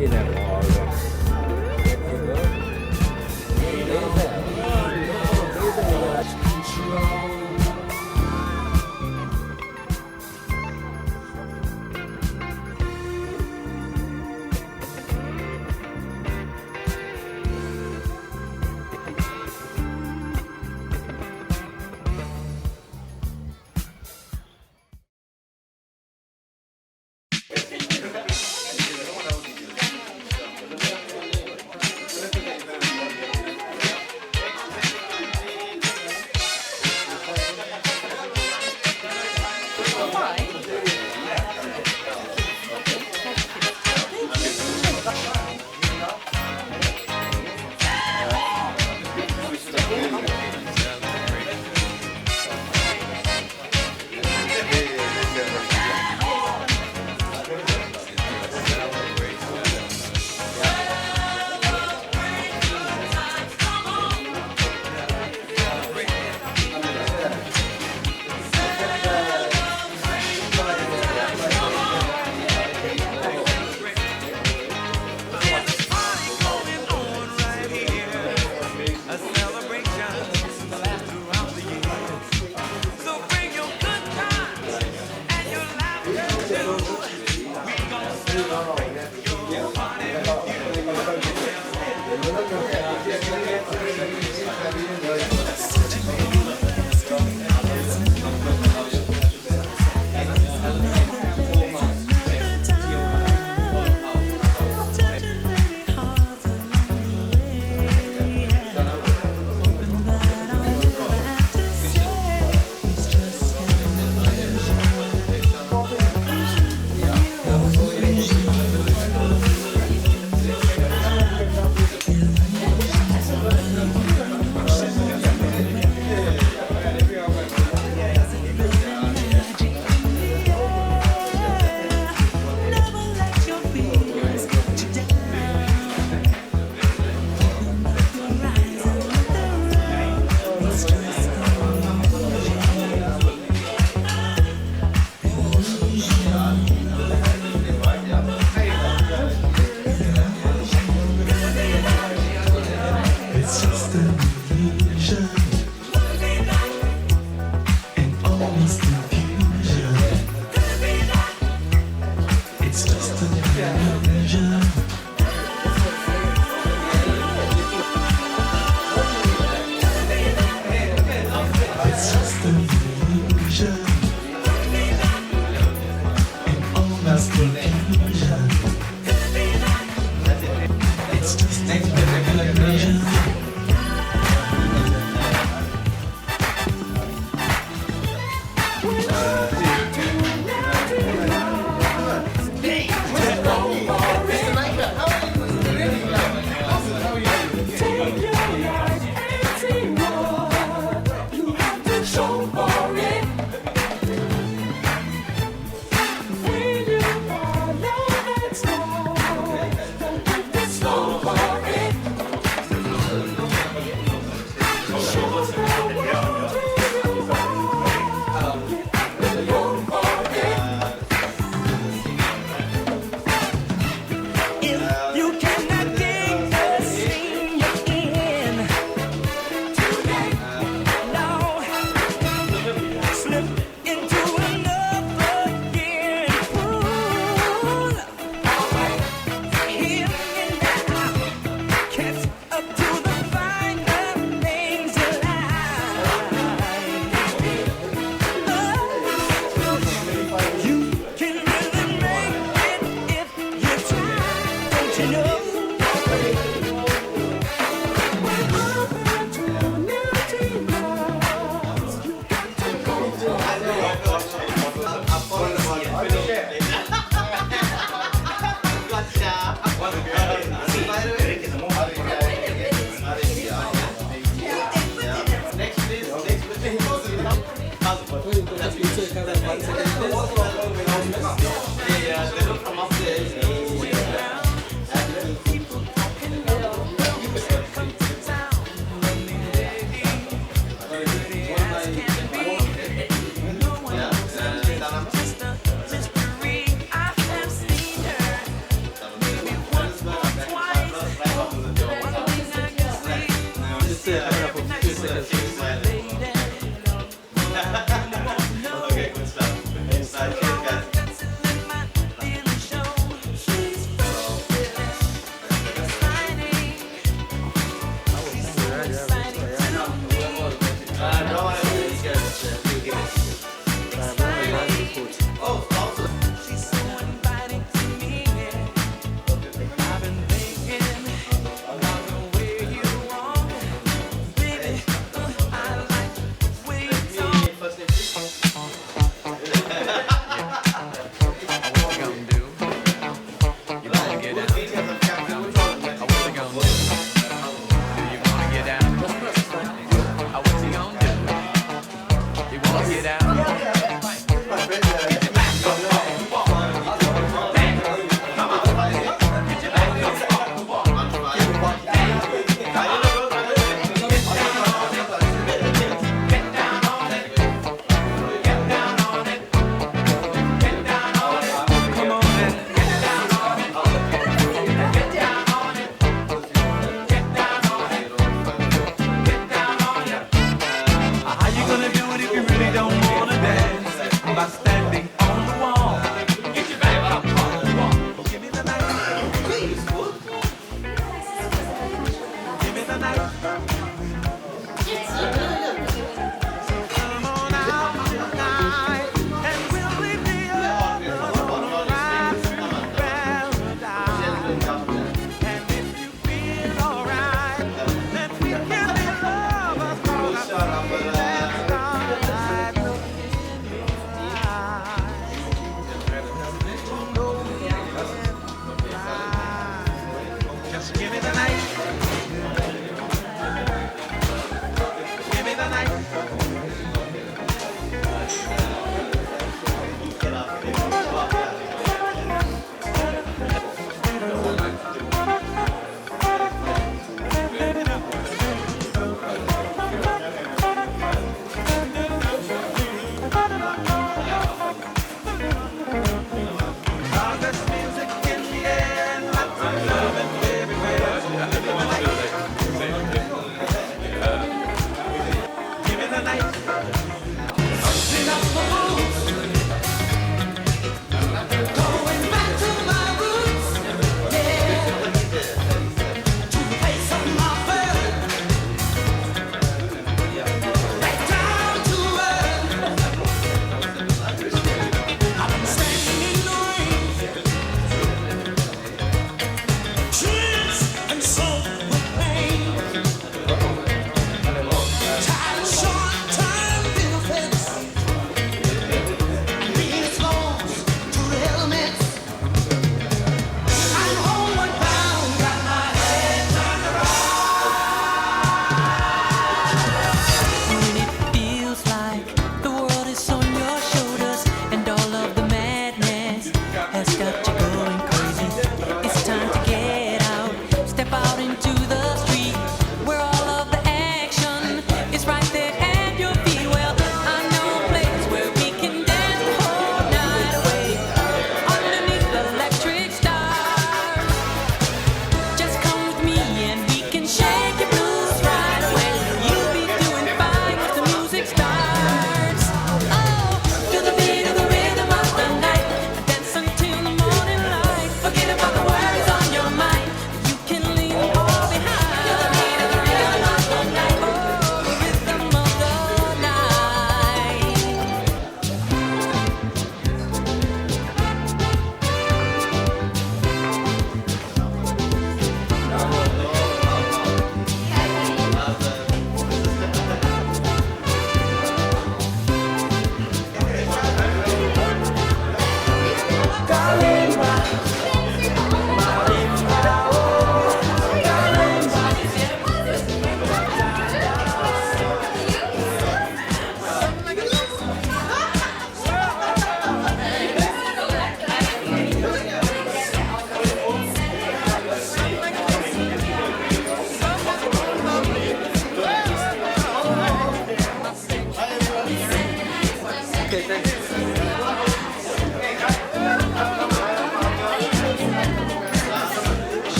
Yine bağırıyor.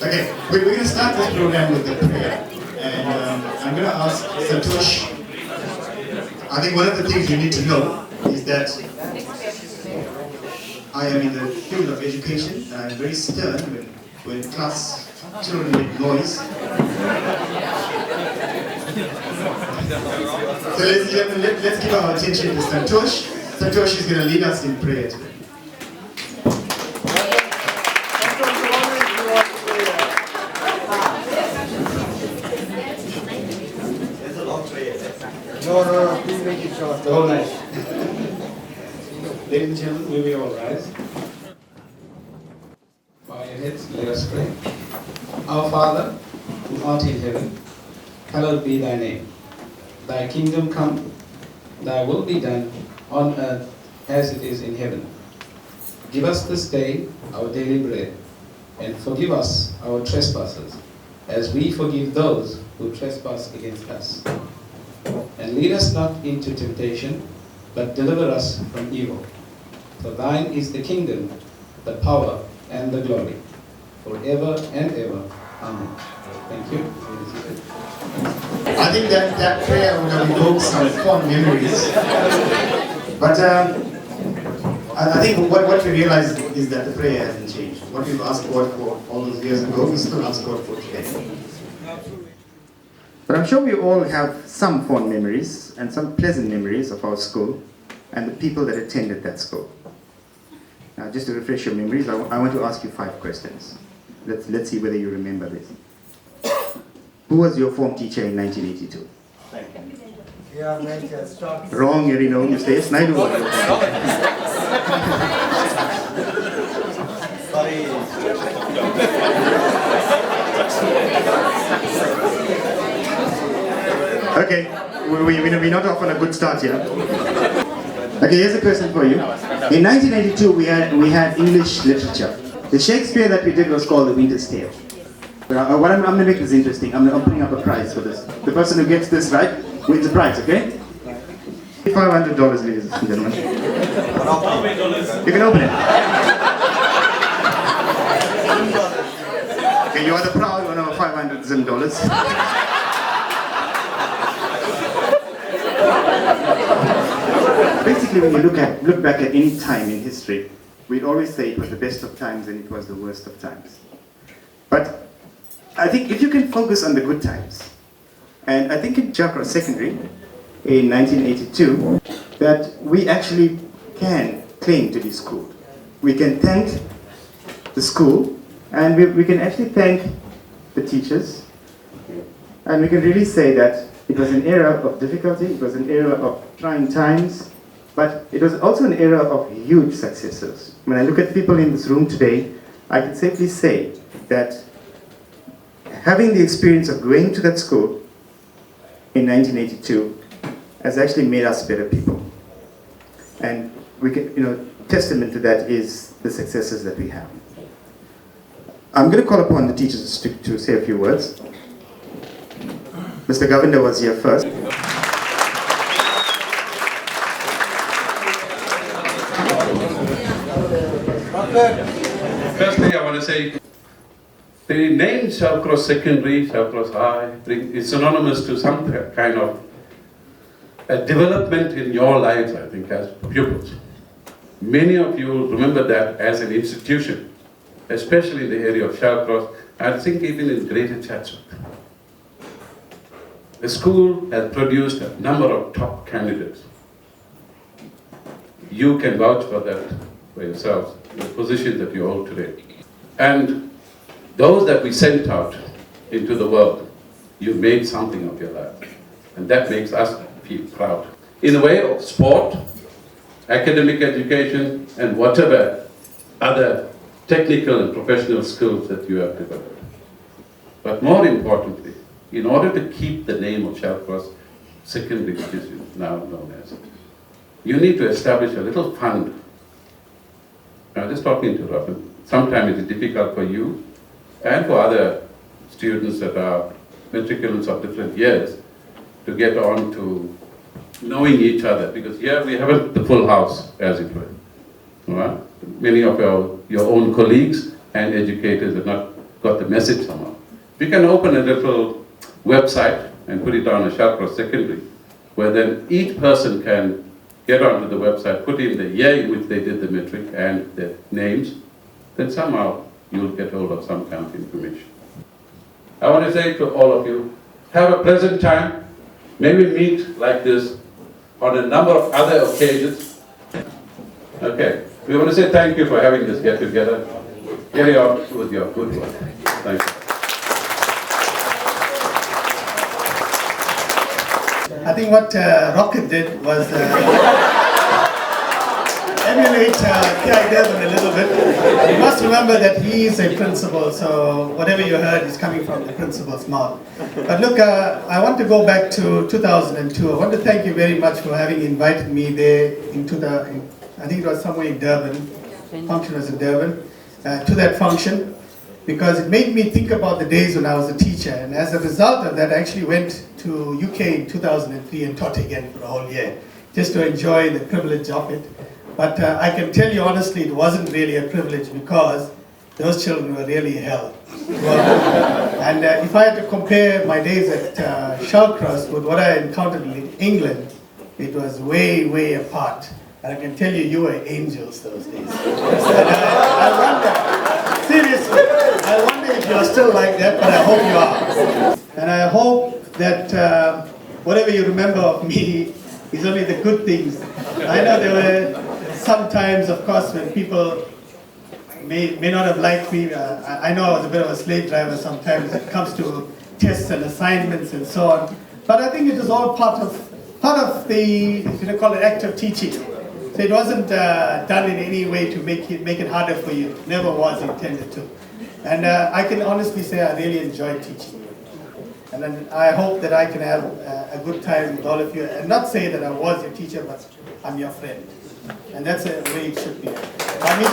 Okay, we're going to start this program with the prayer. And I'm going to ask Santosh. I think one of the things you need to know is that I am in the field of education and I'm very stern when class children make noise. So ladies and gentlemen, let's give our attention to Santosh. Santosh is going to lead us in prayer today. No, please make it short. All right. Ladies and gentlemen, will we all rise? Bow your heads, let us pray. Our Father, who art in heaven, hallowed be thy name. Thy kingdom come, thy will be done on earth as it is in heaven. Give us this day our daily bread, and forgive us our trespasses, as we forgive those who trespass against us. And lead us not into temptation, but deliver us from evil. For thine is the kingdom, the power, and the glory, forever and ever. Amen. Thank you. I think that prayer would have evoked some fond memories. But I think what we realize is that the prayer hasn't changed. What we've asked God for all those years ago, we still ask God for today. But I'm sure we all have some fond memories and some pleasant memories of our school and the people that attended that school. Now, just to refresh your memories, I want to ask you 5 questions. Let's see whether you remember this. Who was your form teacher in 1982? Yeah, mate, stop. Wrong, you know, you say yes, Naidu. Sorry. Okay, we're not off on a good start here. Okay, here's a question for you. In 1982, we had English literature. The Shakespeare that we did was called The Winter's Tale. I'm going to make this interesting. I'm putting up a prize for this. The person who gets this right wins a prize, okay? $500, ladies and gentlemen. You can open it. Okay, you are the proud owner of $500 Zim dollars. Basically, when you look back at any time in history, we'd always say it was the best of times and it was the worst of times. But I think if you can focus on the good times, and I think in Shallcross Secondary in 1982, that we actually can claim to be schooled. We can thank the school, and we can actually thank the teachers, and we can really say that it was an era of difficulty, it was an era of trying times, but it was also an era of huge successes. When I look at people in this room today, I can safely say that having the experience of going to that school in 1982 has actually made us better people. And we can, testament to that is the successes that we have. I'm going to call upon the teachers to say a few words. Mr. Governor was here first. Firstly, I want to say the name Shallcross Secondary, Shallcross High, is synonymous to some kind of a development in your lives, I think, as pupils. Many of you will remember that as an institution, especially in the area of Shallcross, I think even in Greater Chatsworth. The school has produced a number of top candidates. You can vouch for that for yourselves, the position that you hold today. And those that we sent out into the world, you made something of your life. And that makes us feel proud. In the way of sport, academic education, and whatever other technical and professional skills that you have developed. But more importantly, in order to keep the name of Shallcross Secondary, which is now known as, you need to establish a little fund. I'm just talking to Robin. Sometimes it is difficult for you and for other students that are matriculants of different years to get on to knowing each other, because here we haven't the full house, as it were. Right? Many of your own colleagues and educators are not got the message somehow. We can open a little website and put it on a Shallcross secondary, where then each person can get onto the website, put in the year in which they did the metric and their names, then somehow you'll get hold of some kind of information. I want to say to all of you, have a pleasant time. May we meet like this on a number of other occasions. Okay, we want to say thank you for having this get together. Carry on with your good work. Thank you. I think what Rocket did was emulate K.I. Durban a little bit. You must remember that he is a principal, so whatever you heard is coming from the principal's mouth. But look, I want to go back to 2002. I want to thank you very much for having invited me there I think it was somewhere in Durban, function was in Durban, to that function, because it made me think about the days when I was a teacher, and as a result of that I actually went to UK in 2003 and taught again for a whole year, just to enjoy the privilege of it. But I can tell you honestly, it wasn't really a privilege, because those children were really hell. And if I had to compare my days at Shallcross with what I encountered in England, it was way, way apart. And I can tell you, you were angels those days. And I wonder, seriously, I wonder if you're still like that, but I hope you are. And I hope that whatever you remember of me is only the good things. I know there were some times, of course, when people may not have liked me. I know I was a bit of a slave driver sometimes when it comes to tests and assignments and so on. But I think it is all part of the, call it active teaching. So it wasn't done in any way to make it harder for you. It never was intended to. And I can honestly say I really enjoyed teaching. And then I hope that I can have a good time with all of you. And not say that I was your teacher, but I'm your friend. And that's the way it should be. I meet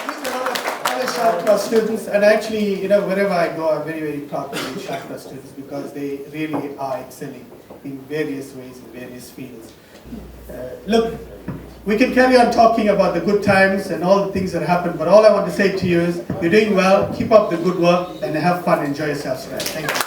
a lot of other Shallcross students, and actually, wherever I go, I'm very, very proud to be Shallcross students, because they really are excelling in various ways, in various fields. Look, we can carry on talking about the good times and all the things that happen, but all I want to say to you is, you're doing well, keep up the good work, and have fun, enjoy yourselves. Thank you.